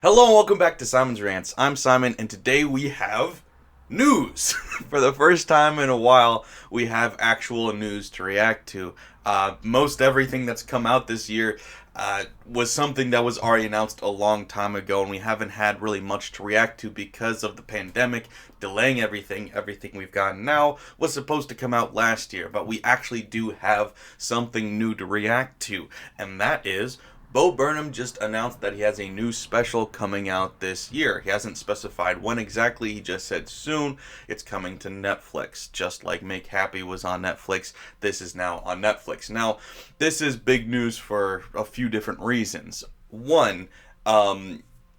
Hello and welcome back to Simon's Rants. I'm Simon, and today we have news. For the first time in a while, we have actual news to react to. Most everything that's come out this year was something that was already announced a long time ago, and we haven't had really much to react to because of the pandemic delaying everything. Everything we've gotten now was supposed to come out last year, but we actually do have something new to react to, and that is Burnham just announced that he has a new special coming out this year. He hasn't specified when exactly, he just said soon. It's coming to Netflix. Just like Make Happy was on Netflix, this is now on Netflix. Now, this is big news for a few different reasons. One,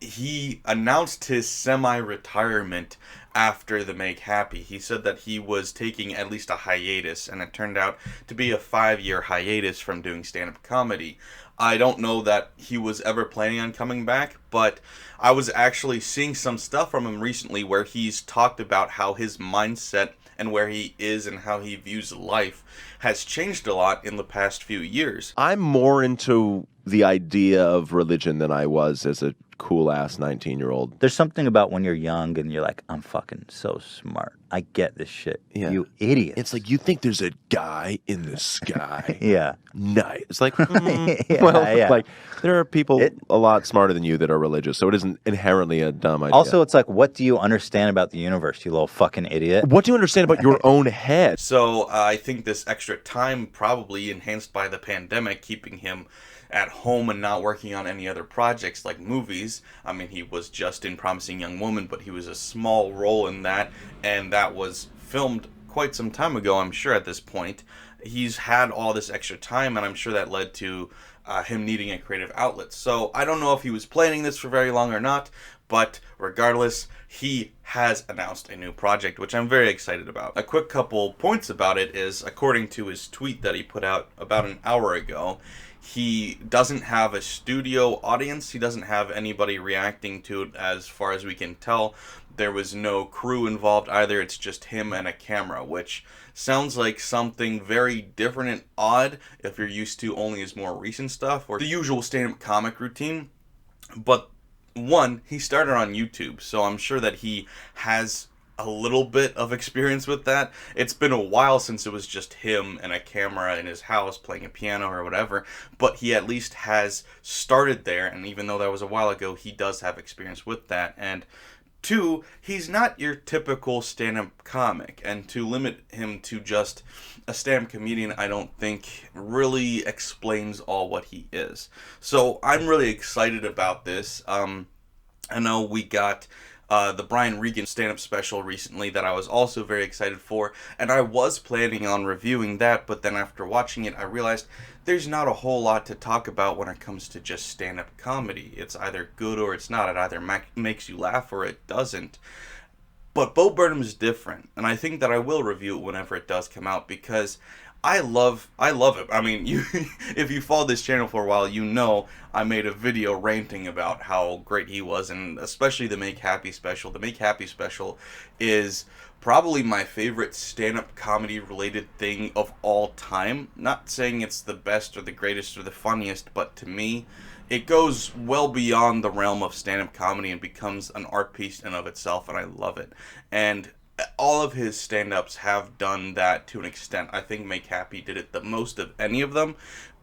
he announced his semi-retirement after the Make Happy. He said that he was taking at least a hiatus, and it turned out to be a 5-year hiatus from doing stand-up comedy. I don't know that he was ever planning on coming back, but I was actually seeing some stuff from him recently where he's talked about how his mindset and where he is and how he views life has changed a lot in the past few years. I'm more into the idea of religion than I was as a cool-ass 19-year-old. There's something about when you're young and you're like, I'm fucking so smart. I get this shit. Yeah. You idiot. It's like, you think there's a guy in the sky. Yeah. Nice. It's like, Yeah. like, there are people a lot smarter than you that are religious, so it isn't inherently a dumb idea. Also, it's like, what do you understand about the universe, you little fucking idiot? What do you understand about your own head? So I think this extra time, probably enhanced by the pandemic, keeping him at home and not working on any other projects like movies. I mean, he was just in Promising Young Woman, but he was a small role in that, and that was filmed quite some time ago, I'm sure, at this point. He's had all this extra time, and I'm sure that led to him needing a creative outlet. So I don't know if he was planning this for very long or not, but regardless, he has announced a new project, which I'm very excited about. A quick couple points about it is, according to his tweet that he put out about an hour ago, he doesn't have a studio audience. He doesn't have anybody reacting to it as far as we can tell. There was no crew involved either. It's just him and a camera, which sounds like something very different and odd if you're used to only his more recent stuff or the usual stand-up comic routine. But one, he started on YouTube, so I'm sure that he has a little bit of experience with that. It's been a while since it was just him and a camera in his house playing a piano or whatever, but he at least has started there, and even though that was a while ago, he does have experience with that. And two, he's not your typical stand-up comic, and to limit him to just a stand-up comedian, I don't think really explains all what he is. So I'm really excited about this. I know we got the Brian Regan stand-up special recently that I was also very excited for, and I was planning on reviewing that, but then after watching it, I realized there's not a whole lot to talk about when it comes to just stand-up comedy. It's either good or it's not. It either makes you laugh or it doesn't. But Burnham is different, and I think that I will review it whenever it does come out, because I love it. I mean, if you followed this channel for a while, you know I made a video ranting about how great he was, and especially the Make Happy special. The Make Happy special is probably my favorite stand-up comedy related thing of all time. Not saying it's the best or the greatest or the funniest, but to me, it goes well beyond the realm of stand-up comedy and becomes an art piece in of itself, and I love it. And all of his stand-ups have done that to an extent. I think Make Happy did it the most of any of them,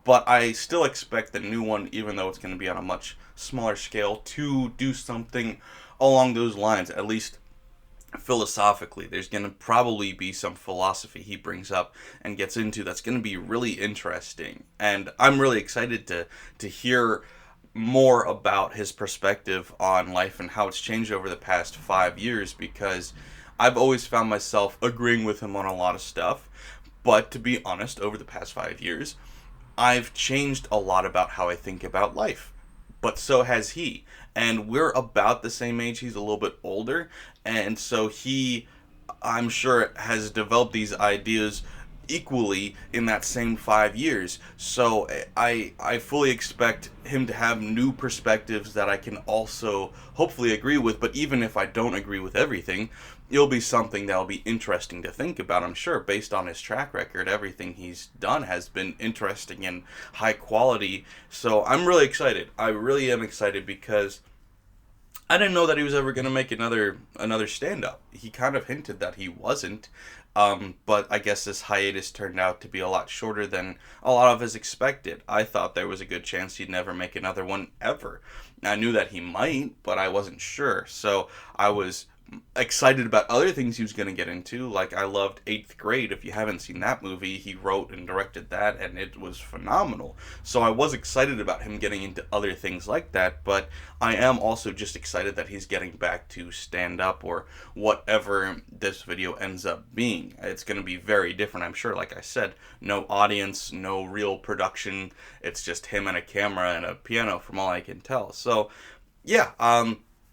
but I still expect the new one, even though it's going to be on a much smaller scale, to do something along those lines, at least philosophically. There's going to probably be some philosophy he brings up and gets into that's going to be really interesting, and I'm really excited to hear more about his perspective on life and how it's changed over the past 5 years, because I've always found myself agreeing with him on a lot of stuff, but to be honest, over the past 5 years, I've changed a lot about how I think about life, but so has he, and we're about the same age. He's a little bit older, and so he, I'm sure, has developed these ideas equally in that same 5 years. So I fully expect him to have new perspectives that I can also hopefully agree with, but even if I don't agree with everything, it'll be something that'll be interesting to think about. I'm sure based on his track record, everything he's done has been interesting and high quality. So I'm really excited. I really am excited because I didn't know that he was ever going to make another stand-up. He kind of hinted that he wasn't, but I guess this hiatus turned out to be a lot shorter than a lot of us expected. I thought there was a good chance he'd never make another one ever. I knew that he might, but I wasn't sure. So I was excited about other things he was going to get into. Like, I loved Eighth Grade. If you haven't seen that movie, he wrote and directed that, and it was phenomenal. So I was excited about him getting into other things like that, but I am also just excited that he's getting back to stand up, or whatever this video ends up being. It's going to be very different, I'm sure. Like I said, no audience, no real production. It's just him and a camera and a piano, from all I can tell. So yeah,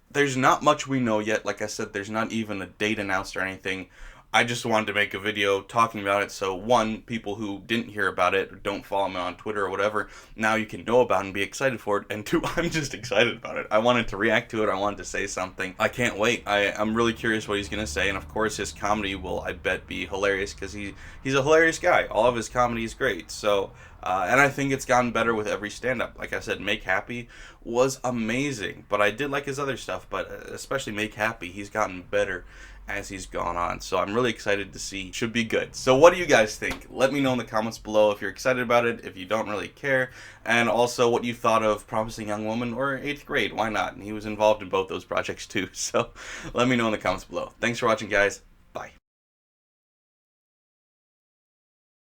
there's not much we know yet. Like I said, there's not even a date announced or anything. I just wanted to make a video talking about it, so one, people who didn't hear about it, or don't follow me on Twitter or whatever, now you can know about it and be excited for it, and two, I'm just excited about it. I wanted to react to it, I wanted to say something. I can't wait. I'm really curious what he's going to say, and of course his comedy will, I bet, be hilarious, because he's a hilarious guy. All of his comedy is great, so... and I think it's gotten better with every stand-up. Like I said, Make Happy was amazing, but I did like his other stuff, but especially Make Happy, he's gotten better as he's gone on. So I'm really excited to see. Should be good. So what do you guys think? Let me know in the comments below if you're excited about it, if you don't really care, and also what you thought of Promising Young Woman or Eighth Grade. Why not? And he was involved in both those projects too. So let me know in the comments below. Thanks for watching, guys.